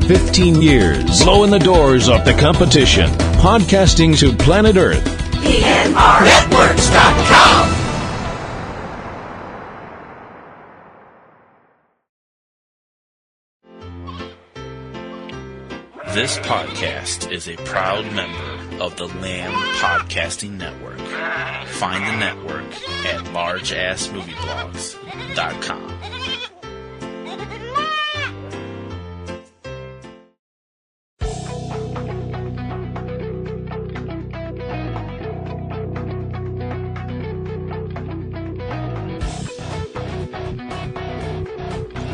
15 years, blowing the doors off the competition. Podcasting to planet Earth. PNRNetworks.com. This podcast is a proud member of the Lamb Podcasting Network. Find the network at largeassmovieblogs.com.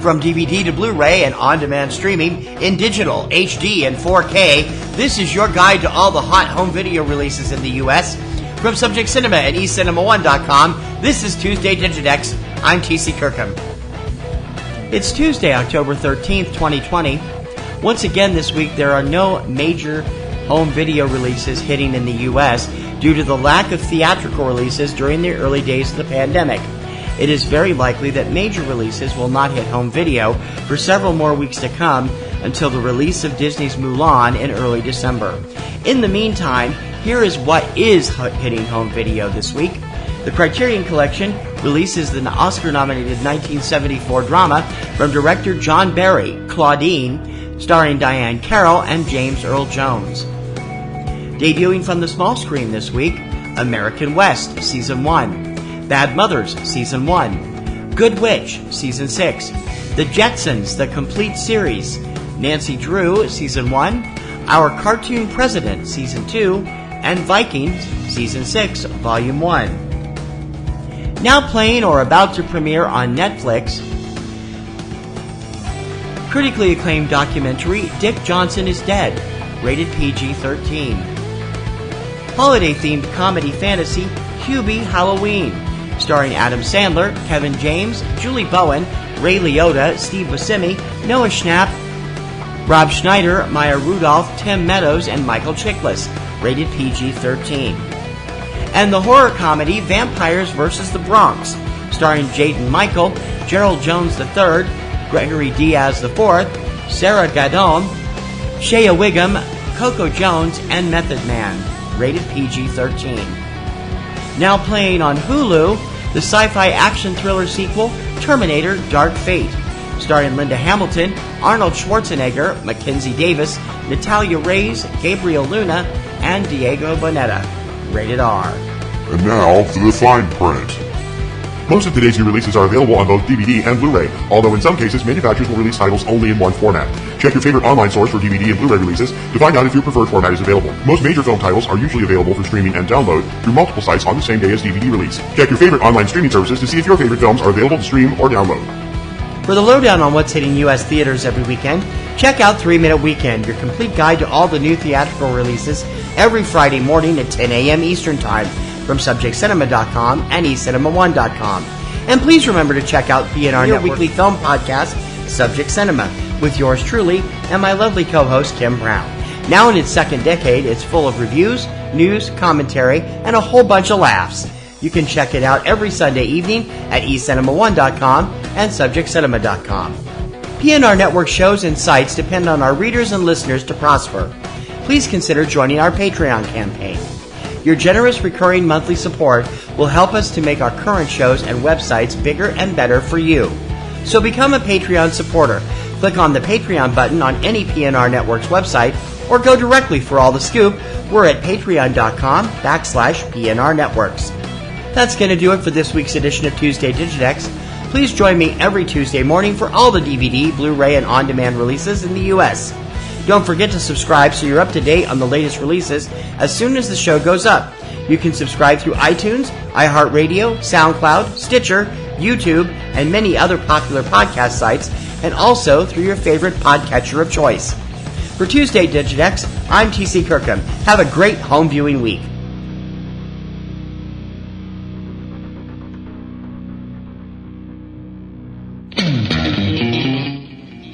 From DVD to Blu-ray and on-demand streaming in digital, HD, and 4K, this is your guide to all the hot home video releases in the U.S. From Subject Cinema and eCinemaOne.com, this is Tuesday Digidex. I'm T.C. Kirkham. It's Tuesday, October 13th, 2020. Once again this week, there are no major home video releases hitting in the U.S. due to the lack of theatrical releases during the early days of the pandemic. It is very likely that major releases will not hit home video for several more weeks to come until the release of Disney's Mulan in early December. In the meantime, here is what is hitting home video this week. The Criterion Collection releases the Oscar-nominated 1974 drama from director John Barry, Claudine, starring Diane Carroll and James Earl Jones. Debuting from the small screen this week, American West, Season 1. Bad Mothers, Season 1. Good Witch, Season 6. The Jetsons, the complete series. Nancy Drew, Season 1. Our Cartoon President, Season 2. And Vikings, Season 6, Volume 1. Now playing or about to premiere on Netflix, critically acclaimed documentary, Dick Johnson is Dead, rated PG-13. Holiday-themed comedy fantasy, Hubie Halloween, starring Adam Sandler, Kevin James, Julie Bowen, Ray Liotta, Steve Buscemi, Noah Schnapp, Rob Schneider, Maya Rudolph, Tim Meadows, and Michael Chiklis, rated PG-13. And the horror comedy Vampires vs. the Bronx, starring Jaden Michael, Gerald Jones III, Gregory Diaz IV, Sarah Gadon, Shea Wiggum, Coco Jones, and Method Man, rated PG-13. Now playing on Hulu, the sci-fi action thriller sequel, Terminator Dark Fate, starring Linda Hamilton, Arnold Schwarzenegger, Mackenzie Davis, Natalia Reyes, Gabriel Luna, and Diego Boneta, rated R. And now for the fine print. Most of today's new releases are available on both DVD and Blu-ray, although in some cases manufacturers will release titles only in one format. Check your favorite online source for DVD and Blu-ray releases to find out if your preferred format is available. Most major film titles are usually available for streaming and download through multiple sites on the same day as DVD release. Check your favorite online streaming services to see if your favorite films are available to stream or download. For the lowdown on what's hitting U.S. theaters every weekend, check out 3 Minute Weekend, your complete guide to all the new theatrical releases every Friday morning at 10 a.m. Eastern Time from subjectcinema.com and eCinemaOne.com. And please remember to check out PNR Networks' weekly film podcast, Subject Cinema, with yours truly and my lovely co-host, Kim Brown. Now in its second decade, it's full of reviews, news, commentary, and a whole bunch of laughs. You can check it out every Sunday evening at eCinemaOne.com and subjectcinema.com. PNR Network shows and sites depend on our readers and listeners to prosper. Please consider joining our Patreon campaign. Your generous recurring monthly support will help us to make our current shows and websites bigger and better for you. So become a Patreon supporter. Click on the Patreon button on any PNR Networks website or go directly for all the scoop. We're at patreon.com/PNR Networks. That's going to do it for this week's edition of Tuesday Digidex. Please join me every Tuesday morning for all the DVD, Blu-ray, and on-demand releases in the U.S. Don't forget to subscribe so you're up to date on the latest releases as soon as the show goes up. You can subscribe through iTunes, iHeartRadio, SoundCloud, Stitcher, YouTube, and many other popular podcast sites, and also through your favorite podcatcher of choice. For Tuesday Digidex, I'm T.C. Kirkham. Have a great home viewing week.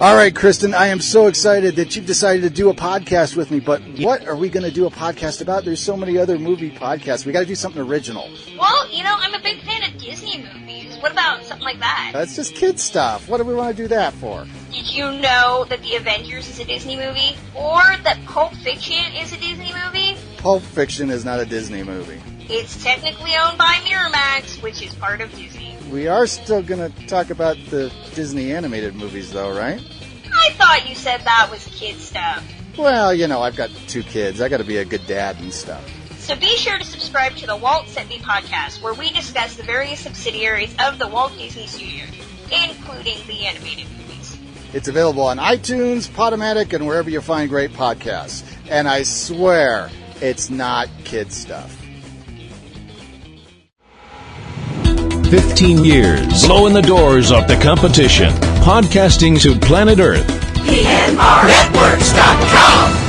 All right, Kristen, I am so excited that you've decided to do a podcast with me, but what are we going to do a podcast about? There's so many other movie podcasts. We got to do something original. Well, I'm a big fan of Disney movies. What about something like that? That's just kid stuff. What do we want to do that for? Did you know that The Avengers is a Disney movie? Or that Pulp Fiction is a Disney movie? Pulp Fiction is not a Disney movie. It's technically owned by Miramax, which is part of Disney. We are still going to talk about the Disney animated movies, though, right? I thought you said that was kid stuff. Well, you know, I've got 2 kids. I got to be a good dad and stuff. So be sure to subscribe to the Walt Sent Me podcast, where we discuss the various subsidiaries of the Walt Disney Studios, including the animated movies. It's available on iTunes, Podomatic, and wherever you find great podcasts. And I swear, it's not kid stuff. 15 years, blowing the doors off the competition. Podcasting to planet Earth. PNRNetworks.com.